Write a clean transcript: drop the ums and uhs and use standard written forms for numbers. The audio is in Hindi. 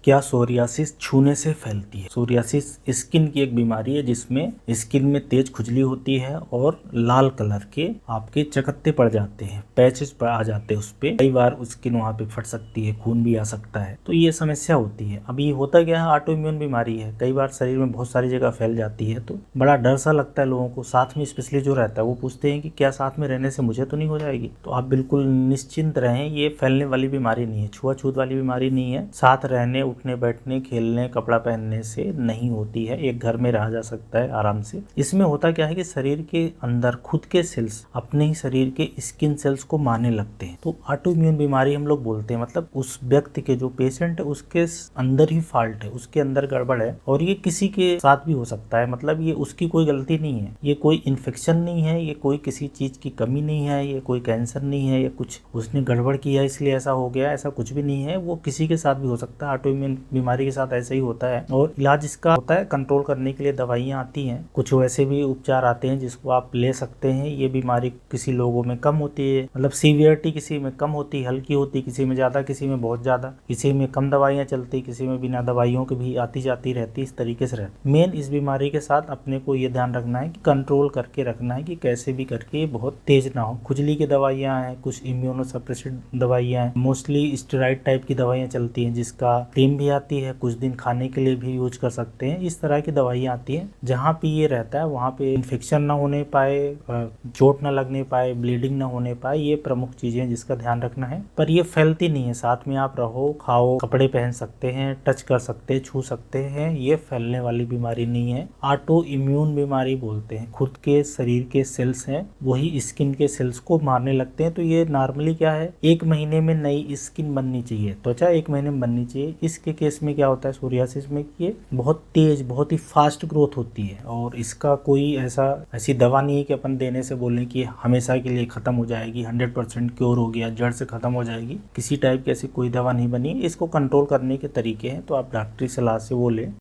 क्या सोरियासिस छूने से फैलती है? सोरियासिस स्किन की एक बीमारी है जिसमें स्किन में तेज खुजली होती है और लाल कलर के आपके चकत्ते पड़ जाते हैं, पैचेस आ जाते हैं उस पे। कई बार स्किन वहाँ पे फट सकती है, खून भी आ सकता है, तो ये समस्या होती है। अभी होता क्या है, ऑटो इम्यून बीमारी है, कई बार शरीर में बहुत सारी जगह फैल जाती है, तो बड़ा डर सा लगता है लोगों को। साथ में स्पेशली जो रहता है वो पूछते हैं कि क्या साथ में रहने से मुझे तो नहीं हो जाएगी? तो आप बिल्कुल निश्चिंत रहें, ये फैलने वाली बीमारी नहीं है, छुआछूत वाली बीमारी नहीं है। साथ रहने, उठने बैठने, खेलने, कपड़ा पहनने से नहीं होती है, एक घर में रहा जा सकता है आराम से। इसमें होता क्या है कि शरीर के अंदर खुद के सेल्स अपने ही शरीर के स्किन सेल्स को मारने लगते हैं, तो ऑटो इम्यून बीमारी हम लोग बोलते हैं। मतलब उस व्यक्ति के, जो पेशेंट है, उसके अंदर ही फॉल्ट है, उसके अंदर गड़बड़ है, और ये किसी के साथ भी हो सकता है। मतलब ये उसकी कोई गलती नहीं है, ये कोई इन्फेक्शन नहीं है, ये कोई किसी चीज की कमी नहीं है, ये कोई कैंसर नहीं है, या कुछ उसने गड़बड़ किया इसलिए ऐसा हो गया, ऐसा कुछ भी नहीं है। वो किसी के साथ भी हो सकता है, ऑटो इम्यून बीमारी के साथ ऐसा ही होता है। और इलाज इसका होता है, कंट्रोल करने के लिए दवाइयाँ आती हैं, कुछ वैसे भी उपचार आते हैं जिसको आप ले सकते हैं। ये बीमारी किसी लोगों में कम होती है, मतलब सीवियरिटी किसी में कम होती है, हल्की होती, किसी में ज्यादा, किसी में बहुत ज्यादा, किसी में कम दवाइयाँ चलती, किसी में बिना दवाइयों के भी आती जाती रहती, इस तरीके से रहती। मेन इस बीमारी के साथ अपने को ये ध्यान रखना है कि कंट्रोल करके रखना है, कि कैसे भी करके बहुत तेज ना हो। खुजली की दवाइयाँ हैं, कुछ इम्यूनो सप्रेसिव दवाइयाँ हैं, मोस्टली स्टेरॉइड टाइप की दवाइयाँ चलती हैं, जिसका क्रीम भी आती है, कुछ दिन खाने के लिए भी यूज कर सकते हैं। इस तरह की दवाइयाँ आती हैं। जहाँ पे ये रहता है वहाँ पे इन्फेक्शन ना होने पाए, चोट ना लगने पाए, ब्लीडिंग ना होने पाए, ये प्रमुख चीजें हैं जिसका ध्यान रखना है। पर ये फैलती नहीं है, साथ में आप रहो, खाओ, कपड़े पहन सकते हैं, टच कर सकते हैं, छू सकते हैं, ये फैलने वाली बीमारी नहीं है। ऑटो इम्यून बीमारी बोलते हैं, खुद के शरीर के सेल्स हैं वही स्किन के सेल्स को मारने लगते हैं। तो ये नॉर्मली क्या है, 1 महीने में नई स्किन बननी चाहिए, त्वचा 1 महीने में बननी चाहिए। इसके केस में क्या होता है सोरियासिस में, ये बहुत तेज, बहुत ही फास्ट ग्रोथ होती है, और इसका कोई ऐसी दवा नहीं है कि अपन देने से बोलें कि हमेशा के लिए खत्म हो जाएगी, 100% क्योर हो गया, जड़ से खत्म हो जाएगी। किसी टाइप की ऐसी कोई दवा नहीं बनी है। इसको कंट्रोल करने के तरीके हैं, तो आप डॉक्टरी सलाह से वो लें।